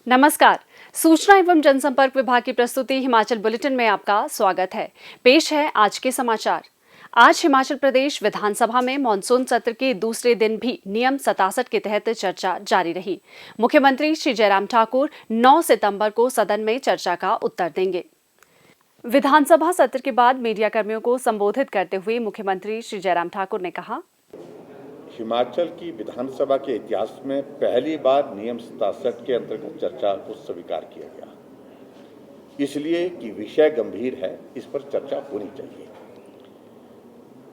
नमस्कार। सूचना एवं जनसंपर्क विभाग की प्रस्तुति हिमाचल बुलेटिन में आपका स्वागत है। पेश है आज के समाचार। आज हिमाचल प्रदेश विधानसभा में मानसून सत्र के दूसरे दिन भी नियम 67 के तहत चर्चा जारी रही। मुख्यमंत्री श्री जयराम ठाकुर 9 सितंबर को सदन में चर्चा का उत्तर देंगे। विधानसभा सत्र के बाद मीडिया कर्मियों को संबोधित करते हुए मुख्यमंत्री श्री जयराम ठाकुर ने कहा, हिमाचल की विधानसभा के इतिहास में पहली बार नियम 67 के अंतर्गत चर्चा को स्वीकार किया गया, इसलिए कि विषय गंभीर है, इस पर चर्चा होनी चाहिए।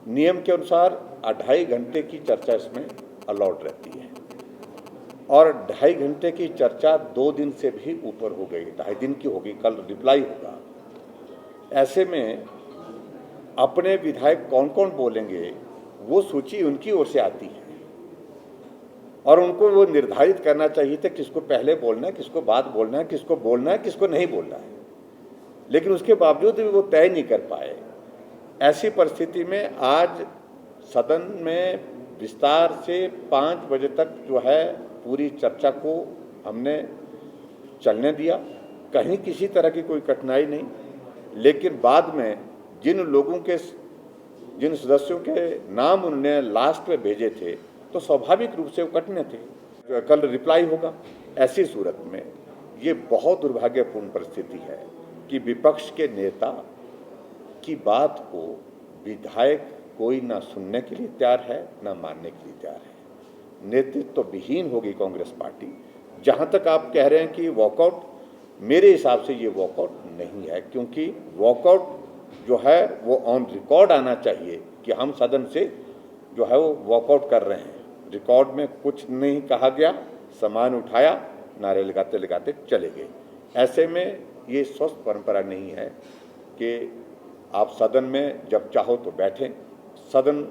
नियम के अनुसार 2.5 घंटे की चर्चा इसमें अलाउड रहती है और 2.5 घंटे की चर्चा 2 दिन से भी ऊपर हो गई, 2.5 दिन की होगी, कल रिप्लाई होगा। ऐसे में अपने विधायक कौन कौन बोलेंगे वो सूची उनकी ओर से आती है और उनको वो निर्धारित करना चाहिए था किसको पहले बोलना है, किसको बाद बोलना है, किसको बोलना है, किसको नहीं बोलना है, लेकिन उसके बावजूद भी वो तय नहीं कर पाए। ऐसी परिस्थिति में आज सदन में विस्तार से 5 बजे तक जो है पूरी चर्चा को हमने चलने दिया, कहीं किसी तरह की कोई कठिनाई नहीं। लेकिन बाद में जिन सदस्यों के नाम उन्होंने लास्ट में भेजे थे तो स्वाभाविक रूप से वो कटने थे, कल रिप्लाई होगा। ऐसी सूरत में ये बहुत दुर्भाग्यपूर्ण परिस्थिति है कि विपक्ष के नेता की बात को विधायक कोई ना सुनने के लिए तैयार है ना मानने के लिए तैयार है। नेतृत्व तो विहीन होगी कांग्रेस पार्टी। जहाँ तक आप कह रहे हैं कि वॉकआउट, मेरे हिसाब से ये वॉकआउट नहीं है, क्योंकि वॉकआउट जो है वो ऑन रिकॉर्ड आना चाहिए कि हम सदन से जो है वो वॉकआउट कर रहे हैं। रिकॉर्ड में कुछ नहीं कहा गया, सामान उठाया, नारे लगाते लगाते चले गए। ऐसे में ये स्वस्थ परंपरा नहीं है कि आप सदन में जब चाहो तो बैठें, सदन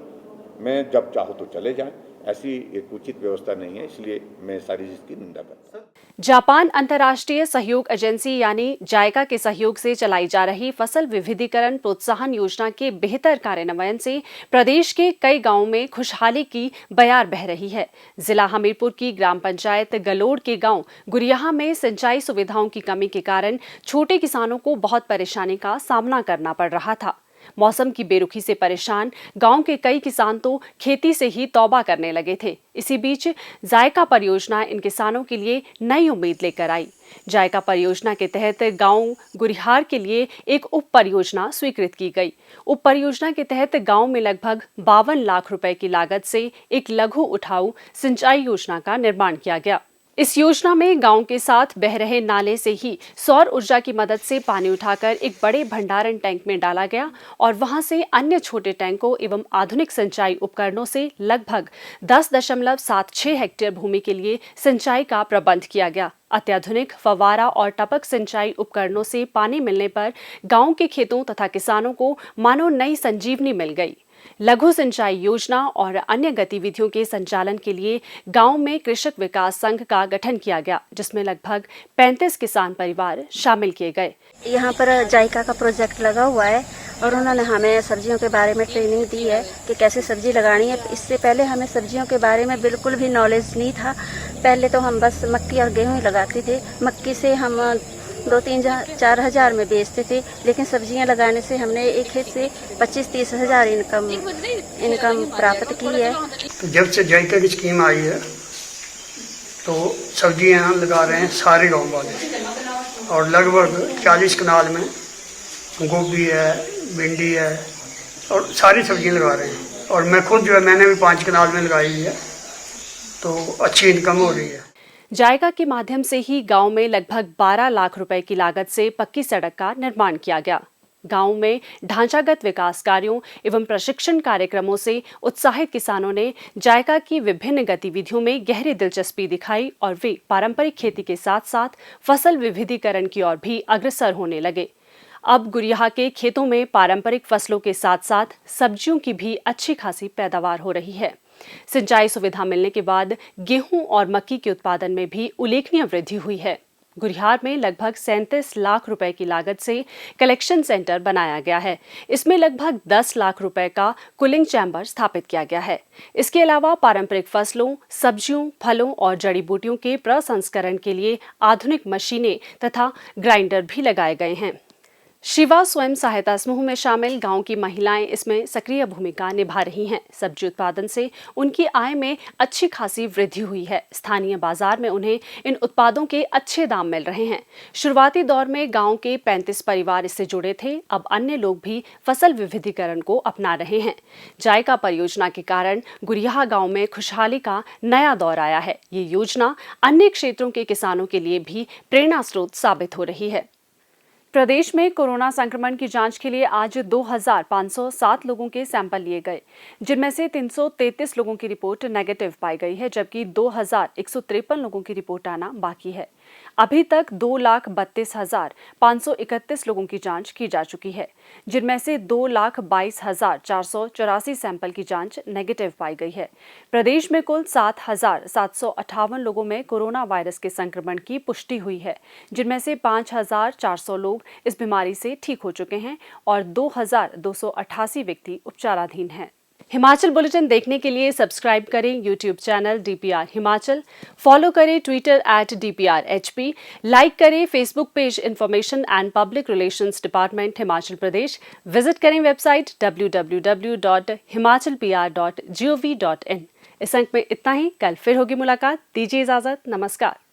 में जब चाहो तो चले जाएं। ऐसी एक उचित व्यवस्था नहीं है, इसलिए मैं सारी चीज की निंदा करता हूं। जापान अंतर्राष्ट्रीय सहयोग एजेंसी यानी जायका के सहयोग से चलाई जा रही फसल विविधीकरण प्रोत्साहन योजना के बेहतर कार्यान्वयन से प्रदेश के कई गांवों में खुशहाली की बयार बह रही है। जिला हमीरपुर की ग्राम पंचायत गलोड़ के गांव गुरियाहा में सिंचाई सुविधाओं की कमी के कारण छोटे किसानों को बहुत परेशानी का सामना करना पड़ रहा था। मौसम की बेरुखी से परेशान गांव के कई किसान तो खेती से ही तौबा करने लगे थे। इसी बीच जायका परियोजना इन किसानों के लिए नई उम्मीद लेकर आई। जायका परियोजना के तहत गांव गुरिहार के लिए एक उप परियोजना स्वीकृत की गई। उप परियोजना के तहत गांव में लगभग 52 लाख रुपए की लागत से एक लघु उठाऊ सिंचाई योजना का निर्माण किया गया। इस योजना में गांव के साथ बह रहे नाले से ही सौर ऊर्जा की मदद से पानी उठाकर एक बड़े भंडारण टैंक में डाला गया और वहां से अन्य छोटे टैंकों एवं आधुनिक सिंचाई उपकरणों से लगभग 10.76 हेक्टेयर भूमि के लिए सिंचाई का प्रबंध किया गया। अत्याधुनिक फव्वारा और टपक सिंचाई उपकरणों से पानी मिलने पर गांव के खेतों तथा किसानों को मानो नई संजीवनी मिल गई। लघु सिंचाई योजना और अन्य गतिविधियों के संचालन के लिए गांव में कृषक विकास संघ का गठन किया गया, जिसमें लगभग 35 किसान परिवार शामिल किए गए। यहाँ पर जायका का प्रोजेक्ट लगा हुआ है और उन्होंने हमें सब्जियों के बारे में ट्रेनिंग दी है कि कैसे सब्जी लगानी है। इससे पहले हमें सब्जियों के बारे में बिल्कुल भी नॉलेज नहीं था। पहले तो हम बस मक्की और गेहूं ही लगाते थे। मक्की से हम 2-3-4 हज़ार में बेचते थे, लेकिन सब्जियां लगाने से हमने एक खेत से 25-30 हज़ार इनकम प्राप्त की है। तो जब से जायका की स्कीम आई है तो सब्जियां लगा रहे हैं सारे गांव वाले और लगभग 40 कनाल में गोभी है, भिंडी है और सारी सब्जियां लगा रहे हैं। और मैं खुद जो है मैंने भी 5 कनाल में लगाई है, तो अच्छी इनकम हो रही है। जायका के माध्यम से ही गांव में लगभग 12 लाख रुपए की लागत से पक्की सड़क का निर्माण किया गया। गांव में ढांचागत विकास कार्यों एवं प्रशिक्षण कार्यक्रमों से उत्साहित किसानों ने जायका की विभिन्न गतिविधियों में गहरी दिलचस्पी दिखाई और वे पारंपरिक खेती के साथ साथ फसल विविधीकरण की ओर भी अग्रसर होने लगे। अब गुरियाहा के खेतों में पारंपरिक फसलों के साथ साथ सब्जियों की भी अच्छी खासी पैदावार हो रही है। सिंचाई सुविधा मिलने के बाद गेहूं और मक्की के उत्पादन में भी उल्लेखनीय वृद्धि हुई है। गुरिहार में लगभग 37 लाख रुपए की लागत से कलेक्शन सेंटर बनाया गया है। इसमें लगभग 10 लाख रुपए का कूलिंग चैम्बर स्थापित किया गया है। इसके अलावा पारंपरिक फसलों, सब्जियों, फलों और जड़ी बूटियों के प्रसंस्करण के लिए आधुनिक मशीनें तथा ग्राइंडर भी लगाए गए हैं। शिवा स्वयं सहायता समूह में शामिल गांव की महिलाएं इसमें सक्रिय भूमिका निभा रही हैं। सब्जी उत्पादन से उनकी आय में अच्छी खासी वृद्धि हुई है। स्थानीय बाजार में उन्हें इन उत्पादों के अच्छे दाम मिल रहे हैं। शुरुआती दौर में गांव के 35 परिवार इससे जुड़े थे। अब अन्य लोग भी फसल विविधीकरण को अपना रहे हैं। जायका परियोजना के कारण गुरिहा गांव में खुशहाली का नया दौर आया है। ये योजना अन्य क्षेत्रों के किसानों के लिए भी प्रेरणा स्रोत साबित हो रही है। प्रदेश में कोरोना संक्रमण की जांच के लिए आज 2507 लोगों के सैंपल लिए गए, जिनमें से 333 लोगों की रिपोर्ट नेगेटिव पाई गई है, जबकि 2153 लोगों की रिपोर्ट आना बाकी है। अभी तक 2,32,531 लोगों की जांच की जा चुकी है, जिनमें से 2,22,484 सैंपल की जांच नेगेटिव पाई गई है। प्रदेश में कुल 7,758 लोगों में कोरोना वायरस के संक्रमण की पुष्टि हुई है, जिनमें से 5,400 लोग इस बीमारी से ठीक हो चुके हैं और 2,288 व्यक्ति उपचाराधीन हैं। हिमाचल बुलेटिन देखने के लिए सब्सक्राइब करें YouTube channel DPR Himachal, follow करें ट्विटर @DPRHP, लाइक करें Facebook page information and public relations department Himachal Pradesh, visit करें वेबसाइट www.himachalpr.gov.in। इस अंक में इतना ही। कल फिर होगी मुलाकात। दीजिए इजाजत। नमस्कार।